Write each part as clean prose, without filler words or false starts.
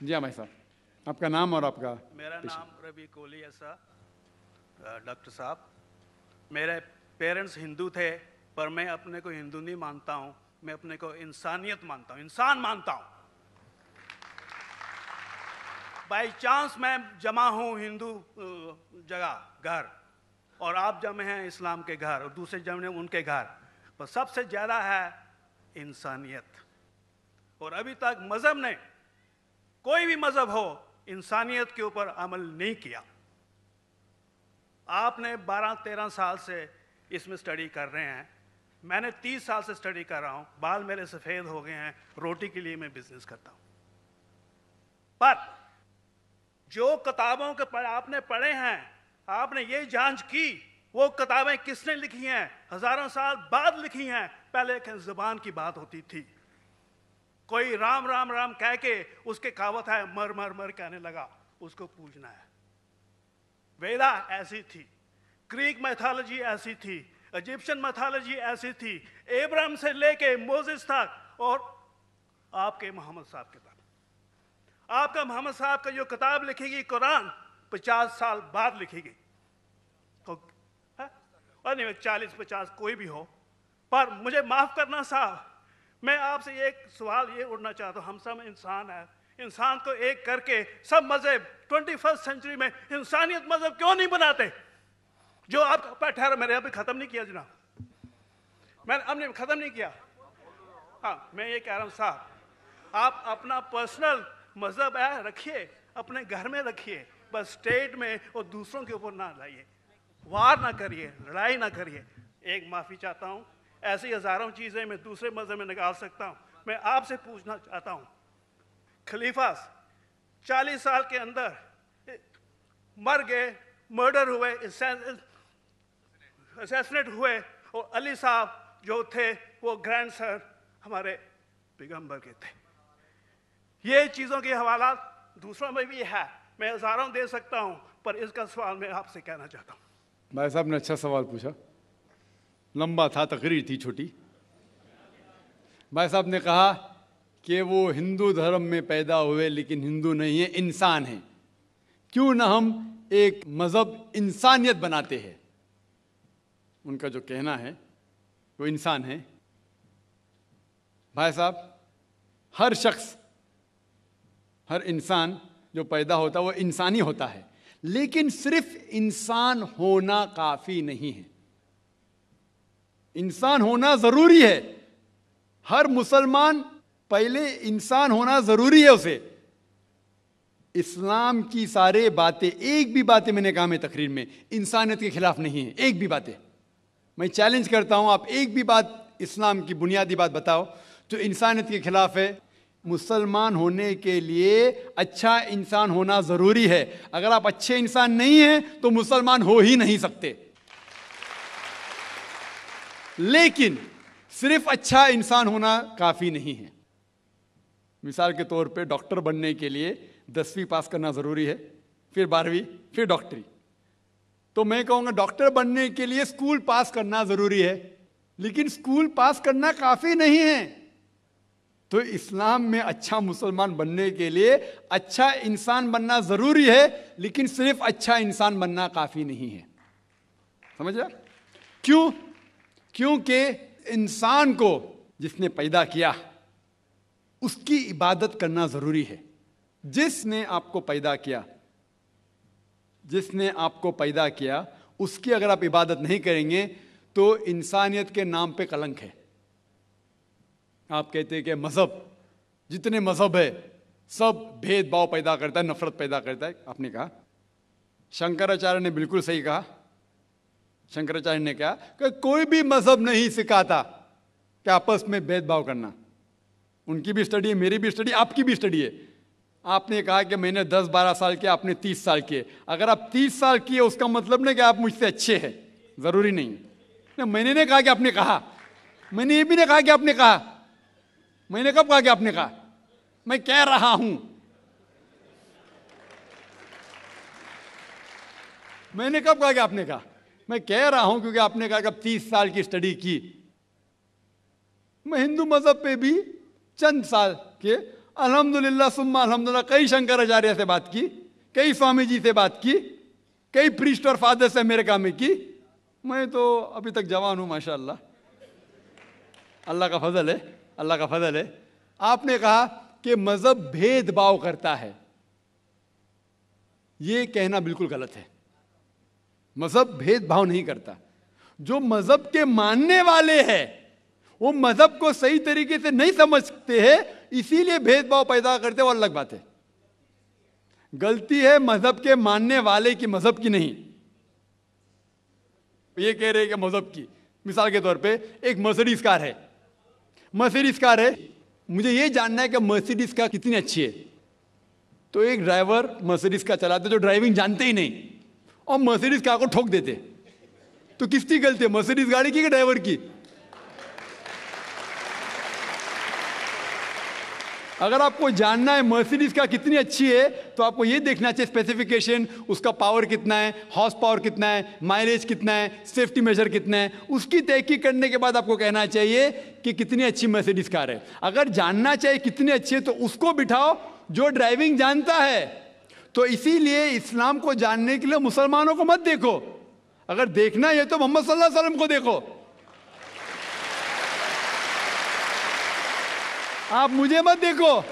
जी हाँ भाई साहब, आपका नाम और आपका? मेरा नाम रवि कोहली है सर। डॉक्टर साहब, मेरे पेरेंट्स हिंदू थे, पर मैं अपने को हिंदू नहीं मानता हूँ, मैं अपने को इंसानियत मानता हूँ, इंसान मानता हूँ। बाई चांस मैं जमा हूँ हिंदू जगह घर, और आप जमे हैं इस्लाम के घर, और दूसरे जमे उनके घर, पर सबसे ज़्यादा है इंसानियत। और अभी तक मज़हब ने, कोई भी मज़हब हो, इंसानियत के ऊपर अमल नहीं किया। आपने 12-13 साल से इसमें स्टडी कर रहे हैं, मैंने 30 साल से स्टडी कर रहा हूँ, बाल मेरे सफ़ेद हो गए हैं, रोटी के लिए मैं बिजनेस करता हूँ। पर जो किताबों के आपने पढ़े हैं, आपने ये जांच की वो किताबें किसने लिखी हैं? हजारों साल बाद लिखी हैं। पहले एक ज़बान की बात होती थी, कोई राम राम राम कह के उसके कहावत है मर मर मर कहने लगा, उसको पूजना है। वेदा ऐसी थी, ग्रीक मैथोलॉजी ऐसी थी, इजिप्शियन मैथोलॉजी ऐसी थी, एब्राहम से लेके मोसेस तक, और आपके मोहम्मद साहब के तक। आपका मोहम्मद साहब का जो किताब लिखेगी कुरान 50 साल बाद लिखेगी, और नहीं 40-50 कोई भी हो। पर मुझे माफ करना साहब, मैं आपसे एक सवाल ये उठना चाहता हूँ, हम सब इंसान हैं, इंसान को एक करके सब मजहब 21st सेंचुरी में इंसानियत मजहब क्यों नहीं बनाते? जो आप ठहरो, मैंने अभी खत्म नहीं किया जनाब, मैंने हमने खत्म नहीं किया। हाँ, मैं ये कह रहा हूँ साहब, आप अपना पर्सनल मजहब है रखिए, अपने घर में रखिए, बस स्टेट में और दूसरों के ऊपर ना लाइए, वार ना करिए, लड़ाई ना करिए। एक माफ़ी चाहता हूँ, ऐसी हज़ारों चीज़ें मैं दूसरे मजहब में निकाल सकता हूँ। मैं आपसे पूछना चाहता हूँ, खलीफा 40 साल के अंदर मर गए, मर्डर हुए, असैसिनेट हुए, और अली साहब जो थे वो ग्रैंडसन हमारे पैगंबर के थे। ये चीज़ों के हवाला दूसरों में भी है, मैं हज़ारों दे सकता हूँ, पर इसका सवाल मैं आपसे कहना चाहता हूँ। भाई साहब ने अच्छा सवाल पूछा, लंबा था, तकरीर थी छोटी। भाई साहब ने कहा कि वो हिंदू धर्म में पैदा हुए लेकिन हिंदू नहीं है, इंसान है। क्यों ना हम एक मज़हब इंसानियत बनाते हैं? उनका जो कहना है वो इंसान है। भाई साहब, हर शख्स, हर इंसान जो पैदा होता है वो इंसानी होता है, लेकिन सिर्फ इंसान होना काफ़ी नहीं है। इंसान होना ज़रूरी है। हर मुसलमान पहले इंसान होना ज़रूरी है उसे। इस्लाम की सारे बातें, एक भी बातें मैंने कहा मैं तकरीर में, इंसानियत के खिलाफ नहीं है। एक भी बातें मैं चैलेंज करता हूं, आप एक भी बात इस्लाम की बुनियादी बात बताओ जो इंसानियत के खिलाफ है। मुसलमान होने के लिए अच्छा इंसान होना ज़रूरी है। अगर आप अच्छे इंसान नहीं हैं तो मुसलमान हो ही नहीं सकते। लेकिन सिर्फ अच्छा इंसान होना काफ़ी नहीं है। मिसाल के तौर पे डॉक्टर बनने के लिए 10वीं पास करना ज़रूरी है, फिर 12वीं, फिर डॉक्टरी। तो मैं कहूँगा डॉक्टर बनने के लिए स्कूल पास करना ज़रूरी है, लेकिन स्कूल पास करना काफ़ी नहीं है। तो इस्लाम में अच्छा मुसलमान बनने के लिए अच्छा इंसान बनना ज़रूरी है, लेकिन सिर्फ अच्छा इंसान बनना काफ़ी नहीं है। समझ रहे? क्यों? क्योंकि इंसान को जिसने पैदा किया उसकी इबादत करना ज़रूरी है। जिसने आपको पैदा किया, जिसने आपको पैदा किया, उसकी अगर आप इबादत नहीं करेंगे तो इंसानियत के नाम पे कलंक है। आप कहते हैं कि मज़हब, जितने मज़हब है सब भेदभाव पैदा करता है, नफरत पैदा करता है। आपने कहा, शंकराचार्य ने बिल्कुल सही कहा। शंकराचार्य ने कहा कि कोई भी मज़हब नहीं सिखाता कि आपस में भेदभाव करना। उनकी भी स्टडी है, मेरी भी स्टडी, आपकी भी स्टडी है। आपने कहा कि मैंने 10-12 साल किया, आपने 30 साल किए। अगर आप 30 साल किए उसका मतलब नहीं कि आप मुझसे अच्छे हैं, ज़रूरी नहीं। मैंने नहीं कहा कि आपने कहा, मैंने ये भी नहीं कहा कि आपने कहा। मैंने कब कहा कि आपने कहा? मैं कह रहा हूं, मैंने कब कहा कि आपने कहा? मैं कह रहा हूं क्योंकि आपने कहा कि अब 30 साल की स्टडी की। मैं हिंदू मजहब पे भी चंद साल के, अल्हम्दुलिल्लाह सुम्मा अल्हम्दुलिल्लाह, कई शंकराचार्य से बात की, कई स्वामी जी से बात की, कई प्रीस्ट और फादर से अमेरिका में की। मैं तो अभी तक जवान हूं माशाअल्लाह, अल्लाह का फजल है, अल्लाह का फजल है। आपने कहा कि मजहब भेदभाव करता है, यह कहना बिल्कुल गलत है। मजहब भेदभाव नहीं करता। जो मजहब के मानने वाले हैं वो मजहब को सही तरीके से नहीं समझते हैं, इसीलिए भेदभाव पैदा करते, वो अलग बात है। गलती है मजहब के मानने वाले की, मजहब की नहीं। ये कह रहे हैं कि मजहब की, मिसाल के तौर पे एक मर्सिडीज कार है, मर्सिडीज कार है, मुझे ये जानना है कि मर्सिडीज कार कितनी अच्छी है। तो एक ड्राइवर मर्सिडीज कार चलाते जो ड्राइविंग जानते ही नहीं और मर्सिडीज कार को ठोक देते, तो किसकी गलती है, मर्सिडीज गाड़ी की कि ड्राइवर की? अगर आपको जानना है मर्सिडीज कार कितनी अच्छी है तो आपको ये देखना चाहिए स्पेसिफिकेशन, उसका पावर कितना है, हॉर्स पावर कितना है, माइलेज कितना है, सेफ्टी मेजर कितना है, उसकी तहकीक करने के बाद आपको कहना चाहिए कि कितनी अच्छी मर्सिडीज कार है। अगर जानना चाहिए कितनी अच्छी है तो उसको बिठाओ जो ड्राइविंग जानता है। तो इसीलिए इस्लाम को जानने के लिए मुसलमानों को मत देखो, अगर देखना है तो मोहम्मद सल्लल्लाहु अलैहि वसल्लम को देखो। आप मुझे मत देखो,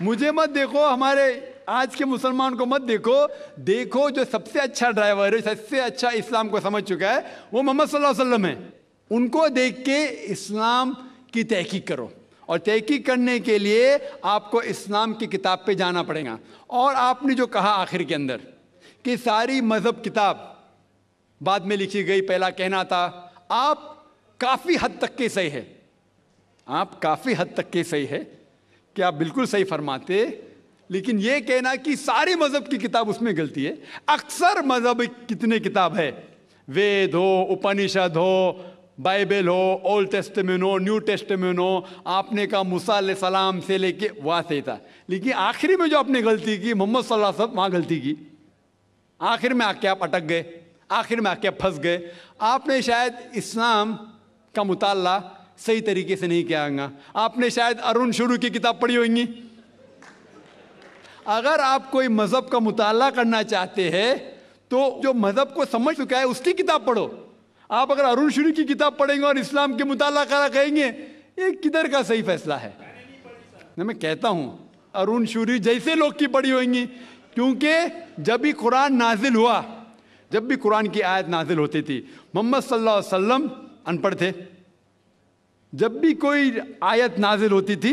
मुझे मत देखो, हमारे आज के मुसलमान को मत देखो। देखो जो सबसे अच्छा ड्राइवर है, सबसे अच्छा इस्लाम को समझ चुका है, वो मोहम्मद सल्लल्लाहु अलैहि वसल्लम है। उनको देख के इस्लाम की तहकीक करो, और तहकीक करने के लिए आपको इस्लाम की किताब पे जाना पड़ेगा। और आपने जो कहा आखिर के अंदर कि सारी मजहब किताब बाद में लिखी गई, पहला कहना था, आप काफ़ी हद तक के सही है, आप काफ़ी हद तक के सही है कि आप बिल्कुल सही फरमाते, लेकिन यह कहना कि सारी मजहब की किताब उसमें गलती है। अक्सर मजहब कितने किताब है, वेद हो, उपनिषद हो, बाइबल हो, ओल्ड टेस्टामेंट हो, न्यू टेस्टामेंट हो, आपने कहा मूसा अलैहिस्सलाम से लेके वहाँ से था, लेकिन आखिरी में जो आपने गलती की मोहम्मद सल्लल्लाहु अलैहि वसल्लम, वहाँ गलती की। आखिर में आके आप अटक गए, आखिर में आके आप फंस गए। आपने शायद इस्लाम का मुताला सही तरीके से नहीं किया होगा, आपने शायद अरुण शुरू की किताब पढ़ी होगी। अगर आप कोई मजहब का मुताला करना चाहते हैं तो जो मजहब को समझ चुका है उसकी किताब पढ़ो। आप अगर अरुण शुरू की किताब पढ़ेंगे और इस्लाम के मुताला करा कहेंगे, ये किधर का सही फैसला है? मैं कहता हूं अरुण शुरू जैसे लोग की पढ़ी होंगी, क्योंकि जब भी कुरान नाजिल हुआ, जब भी कुरान की आयत नाजिल होती थी, मोहम्मद सल्लल्लाहु अलैहि वसल्लम अनपढ़ थे। जब भी कोई आयत नाजिल होती थी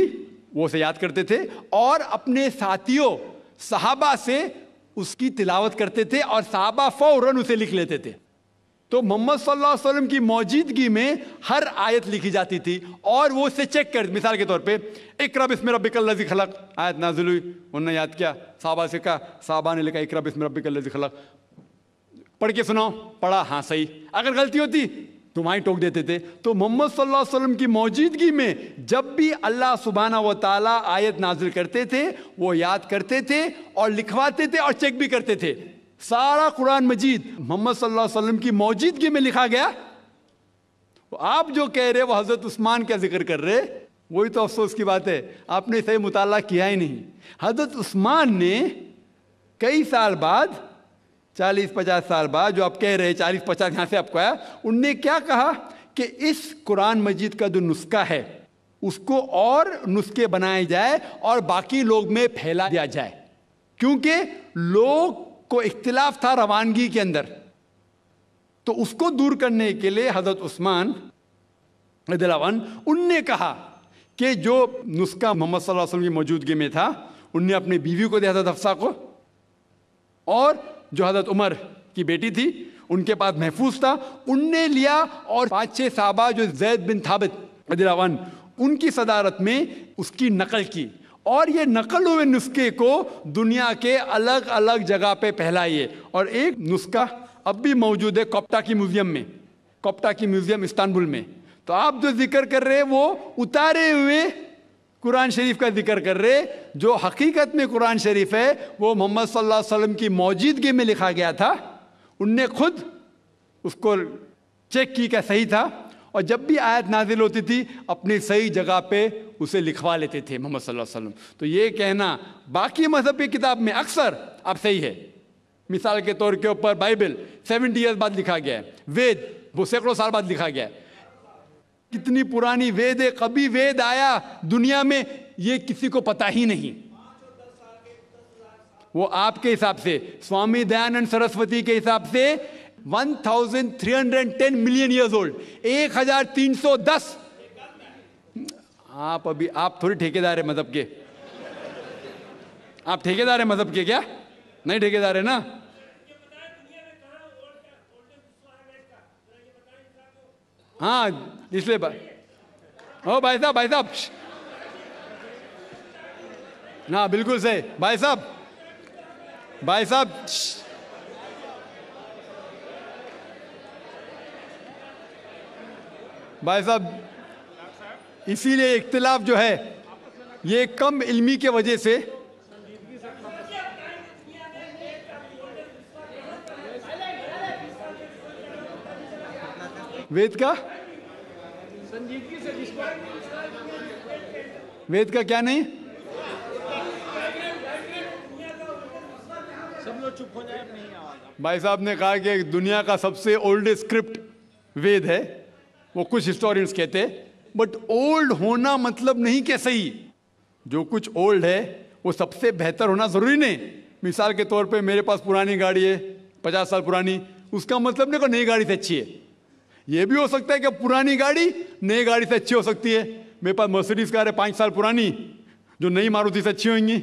वो उसे याद करते थे और अपने साथियों सहाबा से उसकी तिलावत करते थे, और सहाबा फौरन उसे लिख लेते थे। तो मोहम्मद सल्लल्लाहु अलैहि वसल्लम की मौजूदगी में हर आयत लिखी जाती थी और वो उसे चेक कर, मिसाल के तौर पे इक़रा बिस्मि रब्बिकल लज़ी खलक़ आयत नाजिल हुई, उन्होंने याद किया, सहाबा से कहा, सहाबा ने लिखा इक़रा बिस्मि रब्बिकल लज़ी खलक़, पढ़ के सुनाओ, पढ़ा, हाँ सही। अगर गलती होती तो वहीं टोक देते थे। तो मोहम्मद सल्लल्लाहु अलैहि वसल्लम की मौजूदगी में जब भी अल्लाह सुब्हानहू व तआला आयत नाजिल करते थे वो याद करते थे और लिखवाते थे और चेक भी करते थे। सारा कुरान मजीद मोहम्मद सल्लल्लाहु अलैहि वसल्लम की मौजूदगी में लिखा गया। तो आप जो कह रहे वो हजरत उस्मान का जिक्र कर रहे, वही तो अफसोस की बात है, आपने सही मुताला किया ही नहीं। हजरत उस्मान ने कई साल बाद, 40-50 साल बाद, जो आप कह रहे 40-50 यहाँ से आपको आया, उनने क्या कहा कि इस कुरान मजीद का जो नुस्खा है उसको और नुस्खे बनाए जाए और बाकी लोग में फैला दिया जाए, क्योंकि लोग को इख्तिलाफ था रवानगी के अंदर। तो उसको दूर करने के लिए हजरत उस्मान रज़ियल्लाहु अन्हु उनने कहा कि जो नुस्खा मोहम्मद सल्लल्लाहु अलैहि वसल्लम की मौजूदगी में था, उनने अपनी बीवी को दिया, हजरत हफ्सा को, और जो हजरत उमर की बेटी थी उनके पास महफूज था, उनने लिया, और 5-6 साहबा जो ज़ैद बिन थाबित रज़ियल्लाहु अन्हु उनकी सदारत में उसकी नकल की, और ये नकल हुए नुस्खे को दुनिया के अलग अलग जगह पे फैलाइए। और एक नुस्खा अब भी मौजूद है कोप्टा की म्यूजियम में, कोप्टा की म्यूजियम इस्तांबुल में। तो आप जो जिक्र कर रहे हैं वो उतारे हुए कुरान शरीफ का जिक्र कर रहे, जो हकीकत में कुरान शरीफ है वो मोहम्मद सल्लल्लाहु अलैहि वसल्लम की मौजूदगी में लिखा गया था। उनने खुद उसको चेक की क्या सही था, और जब भी आयत नाजिल होती थी अपनी सही जगह पे उसे लिखवा लेते थे मोहम्मद सल्लल्लाहु अलैहि वसल्लम। तो ये कहना बाकी मजहब की किताब में अक्सर अब सही है। मिसाल के तौर के ऊपर बाइबल 70 ईयर्स बाद लिखा गया है, वेद वो सैकड़ों साल बाद लिखा गया है। कितनी पुरानी वेद है, कभी वेद आया दुनिया में ये किसी को पता ही नहीं। वो आपके हिसाब से, स्वामी दयानंद सरस्वती के हिसाब से 1310 मिलियन ईयर्स ओल्ड, 1310। आप थोड़ी ठेकेदार है मजहब के। आप ठेकेदार है मजहब के क्या? नहीं ठेकेदार है ना। हाँ इसलिए ओ भाई साहब ना, बिल्कुल सही भाई साहब इसीलिए इख्तिलाफ जो है ये कम इल्मी के वजह से। वेद का वेद का क्या नहीं, सब लोग चुप हो जाए। भाई साहब ने कहा कि दुनिया का सबसे ओल्डेस्ट स्क्रिप्ट वेद है, वो कुछ हिस्टोरियंस कहते हैं। बट ओल्ड होना मतलब नहीं कि सही। जो कुछ ओल्ड है वो सबसे बेहतर होना जरूरी नहीं। मिसाल के तौर पे मेरे पास पुरानी गाड़ी है 50 साल पुरानी, उसका मतलब नहीं कि नई गाड़ी से अच्छी है। ये भी हो सकता है कि पुरानी गाड़ी नई गाड़ी से अच्छी हो सकती है। मेरे पास मर्सिडीज कार है 5 साल पुरानी, जो नई मारुति से अच्छी होंगी।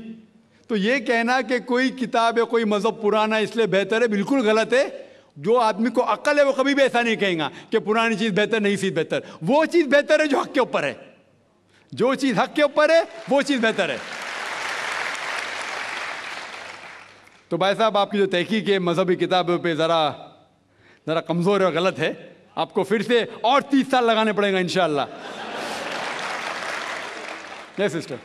तो ये कहना कि कोई किताब या कोई मजहब पुराना इसलिए बेहतर है, बिल्कुल गलत है। जो आदमी को अक्ल है वो कभी भी ऐसा नहीं कहेगा कि पुरानी चीज बेहतर, नई चीज बेहतर। वो चीज बेहतर है जो हक के ऊपर है। जो चीज हक के ऊपर है वो चीज बेहतर है। तो भाई साहब आपकी जो तहकीक है मजहबी किताबों पे जरा कमजोर है और गलत है। आपको फिर से और 30 साल लगाने पड़ेगा इंशाअल्लाह। Yes sister.